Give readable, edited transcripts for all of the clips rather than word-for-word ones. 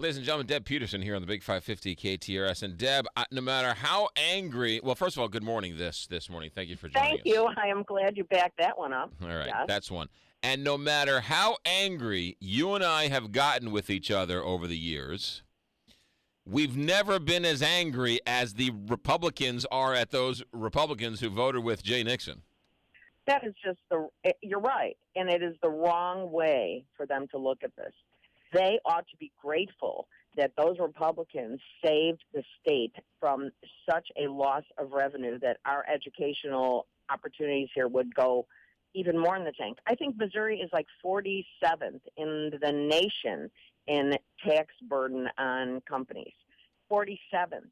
Ladies and gentlemen, Deb Peterson here on the Big 550 KTRS. And Deb, no matter how angry, well, first of all, good morning this morning. Thank you for joining us. Thank you. I am glad you backed that one up. All right, Yes. That's one. And no matter how angry you and I have gotten with each other over the years, we've never been as angry as the Republicans are at those Republicans who voted with Jay Nixon. That is just you're right. And it is the wrong way for them to look at this. They ought to be grateful that those Republicans saved the state from such a loss of revenue that our educational opportunities here would go even more in the tank. I think Missouri is like 47th in the nation in tax burden on companies. 47th.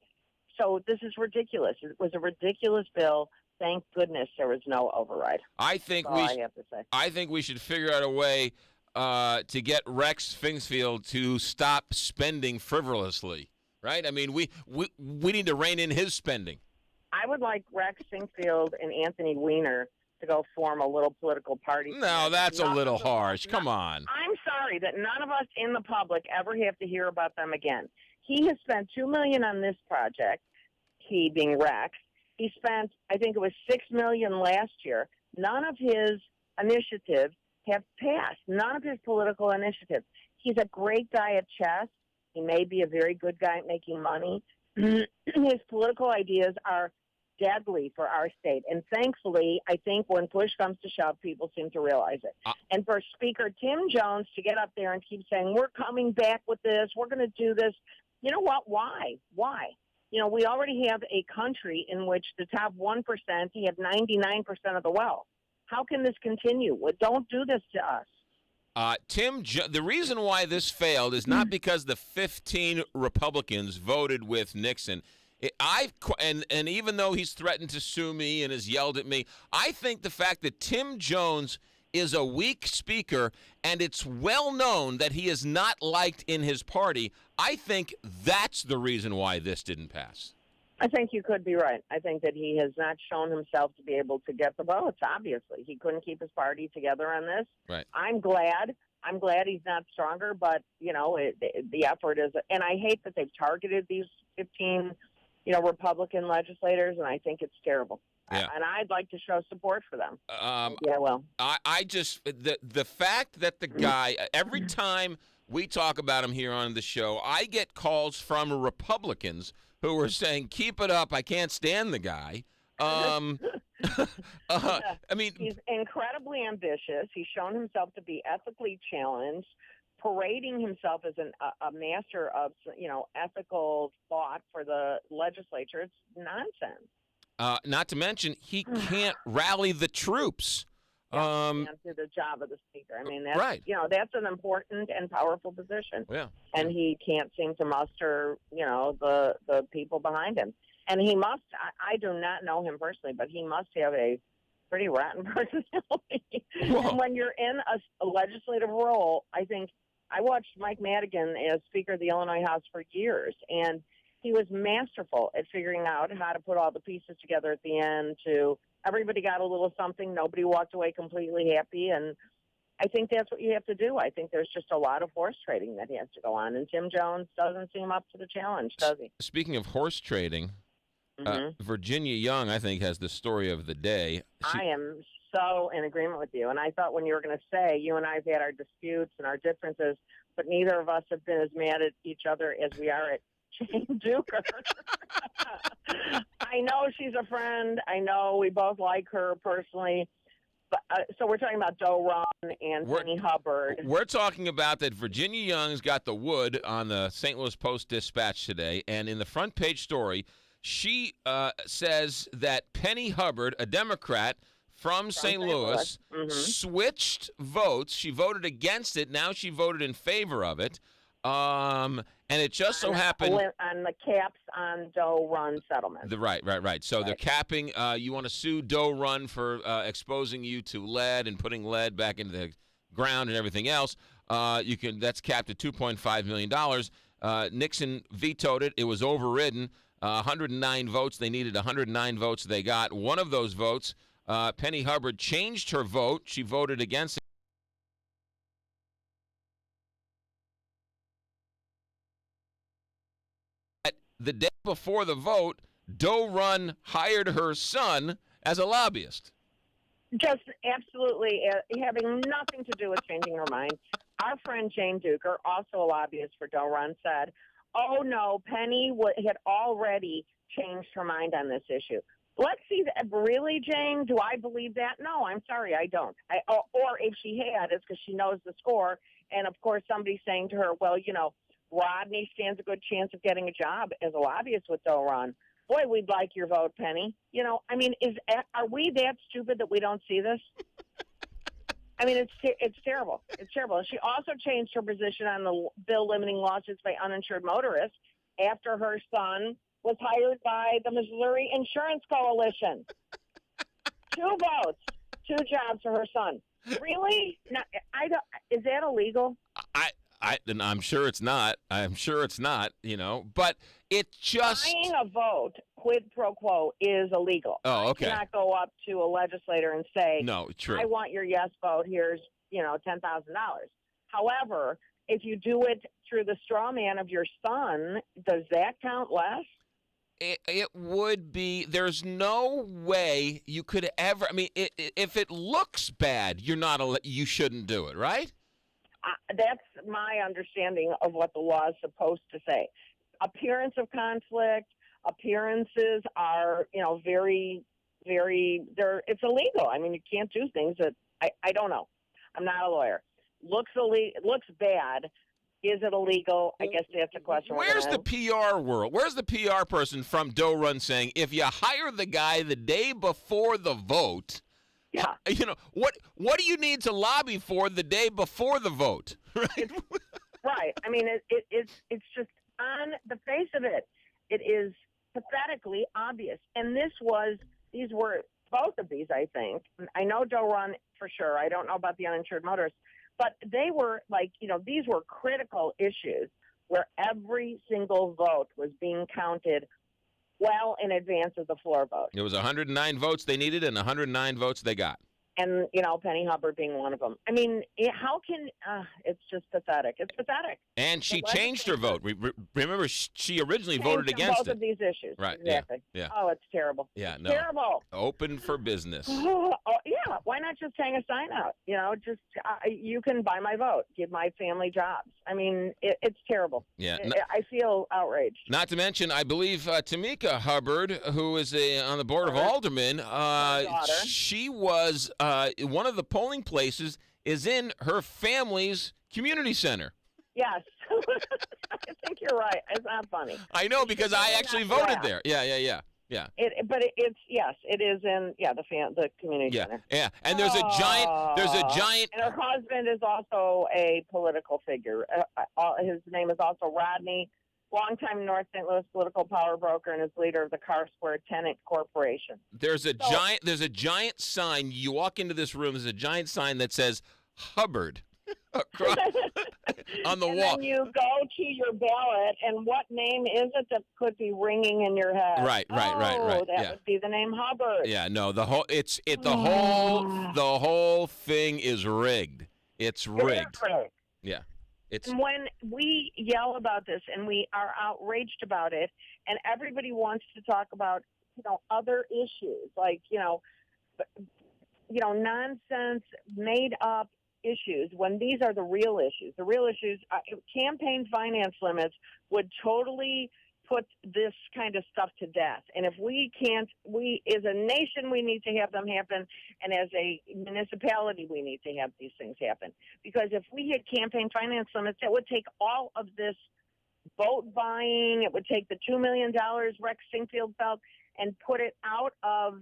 So this is ridiculous. It was a ridiculous bill. Thank goodness there was no override. I think I have to say. I think we should figure out a way to get Rex Fingsfield to stop spending frivolously. Right? I mean, we need to rein in his spending. I would like Rex Fingsfield and Anthony Weiner to go form a little political party. No, that's a little harsh. Come on. I'm sorry that none of us in the public ever have to hear about them again. He has spent $2 million on this project, he being Rex. He spent, I think it was $6 million last year. None of his initiatives have passed. None of his political initiatives. He's a great guy at chess. He may be a very good guy at making money. His political ideas are deadly for our state. And thankfully, I think when push comes to shove, people seem to realize it. And for Speaker Tim Jones to get up there and keep saying, we're coming back with this, we're going to do this. You know what? Why? You know, we already have a country in which the top 1%, you have 99% of the wealth. How can this continue? Well, don't do this to us. The reason why this failed is not because the 15 Republicans voted with Nixon. And even though he's threatened to sue me and has yelled at me, I think the fact that Tim Jones is a weak speaker and it's well known that he is not liked in his party, I think that's the reason why this didn't pass. I think you could be right. I think that he has not shown himself to be able to get the votes, obviously. He couldn't keep his party together on this. Right. I'm glad he's not stronger, but, you know, the effort is... And I hate that they've targeted these 15, Republican legislators, and I think it's terrible. Yeah. And I'd like to show support for them. I just... The fact that the guy... Every time we talk about him here on the show, I get calls from Republicans who are saying, keep it up, I can't stand the guy. I mean... He's incredibly ambitious. He's shown himself to be ethically challenged, parading himself as a master of, ethical thought for the legislature. It's nonsense. Not to mention, he can't rally the troops. He can't do the job of the speaker. I mean, that's, right. That's an important and powerful position. Yeah. And he can't seem to muster, the people behind him. And he must, I do not know him personally, but he must have a pretty rotten personality. And when you're in a legislative role, I think, I watched Mike Madigan as Speaker of the Illinois House for years, and he was masterful at figuring out how to put all the pieces together at the end to everybody got a little something. Nobody walked away completely happy. And I think that's what you have to do. I think there's just a lot of horse trading that has to go on. And Tim Jones doesn't seem up to the challenge, does he? Speaking of horse trading, Virginia Young, I think, has the story of the day. I am so in agreement with you. And I thought when you were going to say, you and I have had our disputes and our differences, but neither of us have been as mad at each other as we are at Jane Duker. I know she's a friend. I know we both like her personally. But, so we're talking about Doe Run and Penny Hubbard. We're talking about that Virginia Young's got the wood on the St. Louis Post-Dispatch today, and in the front page story, she says that Penny Hubbard, a Democrat from St. Louis, switched votes. She voted against it. Now she voted in favor of it. And it just so happened on the caps on Doe Run settlement. Right. So they're capping. You want to sue Doe Run for exposing you to lead and putting lead back into the ground and everything else. That's capped at $2.5 million. Nixon vetoed it. It was overridden. 109 votes. They needed 109 votes. They got one of those votes. Penny Hubbard changed her vote. She voted against it. the day before the vote, Doe Run hired her son as a lobbyist. Just absolutely having nothing to do with changing her mind. Our friend Jane Duker, also a lobbyist for Doe Run, said, oh, no, Penny had already changed her mind on this issue. Let's see. Really, Jane? Do I believe that? No, I'm sorry, I don't. Or if she had, it's because she knows the score. And, of course, somebody's saying to her, well, Rodney stands a good chance of getting a job as a lobbyist with Doe Run. Boy, we'd like your vote, Penny. Are we that stupid that we don't see this? I mean, it's terrible. It's terrible. She also changed her position on the bill limiting lawsuits by uninsured motorists after her son was hired by the Missouri Insurance Coalition. 2 votes, 2 jobs for her son. Really? No, is that illegal? I'm sure it's not. I'm sure it's not, but it just... Buying a vote, quid pro quo, is illegal. Oh, okay. You cannot go up to a legislator and say, no, true. I want your yes vote. Here's, $10,000. However, if you do it through the straw man of your son, does that count less? It would be. There's no way you could ever... I mean, if it looks bad, you shouldn't do it, right? That's my understanding of what the law is supposed to say. Appearance of conflict, appearances are, very, very, it's illegal. I mean, you can't do things that, I don't know. I'm not a lawyer. Looks bad. Is it illegal? I guess that's a question. Where's the PR world? Where's the PR person from Doe Run saying, if you hire the guy the day before the vote... Yeah. What do you need to lobby for the day before the vote? Right. Right. I mean, it's just on the face of it. It is pathetically obvious. And these were both of these, I think. I know Doe Run for sure. I don't know about the uninsured motorists, but they were these were critical issues where every single vote was being counted well in advance of the floor vote. It was 109 votes they needed and 109 votes they got. And, Penny Hubbard being one of them. I mean, how can it's just pathetic. It's pathetic. And she changed her vote. Remember, she originally voted against both of these issues. Right. Exactly. Yeah. Oh, it's terrible. Yeah, it's no. terrible. Open for business. Oh, yeah. Why not just hang a sign out? You can buy my vote. Give my family jobs. I mean, it's terrible. Yeah. I feel outraged. Not to mention, I believe Tamika Hubbard, who is on the board of aldermen, she was one of the polling places is in her family's community center. Yes. I think you're right. It's not funny. I know, because I actually voted there. Yeah. It is in the community center. Yeah, and there's a giant. And her husband is also a political figure. His name is also Rodney, longtime North St. Louis political power broker, and is leader of the Carr Square Tenant Corporation. There's a giant sign. You walk into this room. There's a giant sign that says Hubbard on the wall. And then you go to your ballot, and what name is it that could be ringing in your head? Right. That would be the name Hubbard. Yeah, no, the whole thing is rigged. It's rigged. Yeah. And when we yell about this and we are outraged about it, and everybody wants to talk about, other issues like, nonsense, made up issues, when these are the real issues. The real issues, campaign finance limits would totally put this kind of stuff to death. And if we can't, as a nation, we need to have them happen. And as a municipality, we need to have these things happen. Because if we had campaign finance limits, that would take all of this vote buying. It would take the $2 million Rex Singfield felt and put it out of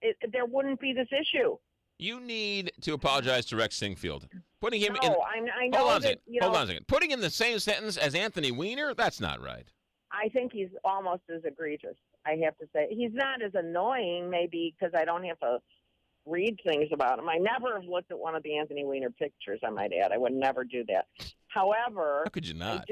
it. There wouldn't be this issue. You need to apologize to Rex Singfield. Putting him I know hold on a second. Putting in the same sentence as Anthony Weiner, that's not right. I think he's almost as egregious, I have to say. He's not as annoying, maybe, because I don't have to read things about him. I never have looked at one of the Anthony Weiner pictures, I might add. I would never do that. However, how could you not?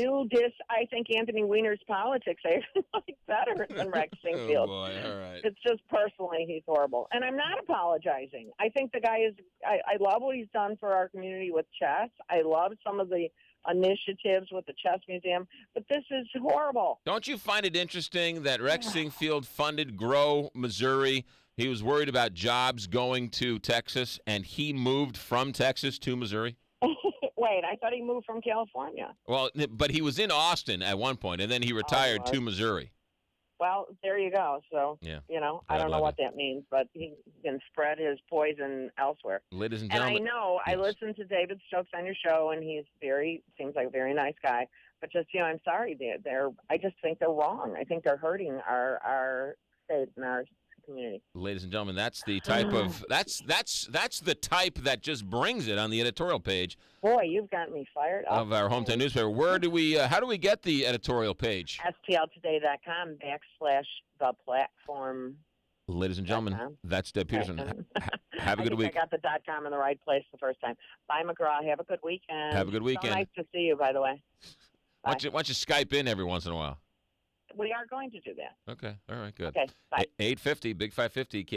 I think Anthony Weiner's politics I like better than Rex Singfield. Oh, boy, all right. It's just personally, he's horrible. And I'm not apologizing. I think the guy I love what he's done for our community with chess. I love some of the initiatives with the chess museum, but this is horrible. Don't you find it interesting that Rex Sinquefield funded Grow Missouri? He was worried about jobs going to Texas, and he moved from Texas to Missouri? Wait, I thought he moved from California. Well, but he was in Austin at one point, and then he retired to Missouri. Well, there you go. So, Yeah. I don't know what that means, but he can spread his poison elsewhere. Ladies and And gentlemen. I know, I yes. listened to David Stokes on your show, and seems like a very nice guy. But just, I'm sorry, I just think they're wrong. I think they're hurting our state and our community. Ladies and gentlemen, that's the type of that's the type that just brings it on the editorial page. Boy, you've got me fired up. Of our hometown newspaper. Where do we? How do we get the editorial page? STLtoday.com/the-platform. Ladies and gentlemen, that's Deb Peterson. Have a good week. I got the .com in the right place the first time. Bye, McGraw. Have a good weekend. Have a good weekend. So nice to see you, by the way. Why don't you Skype in every once in a while? We are going to do that. Okay. All right. Good. Okay. Bye. 850, Big 550, KT.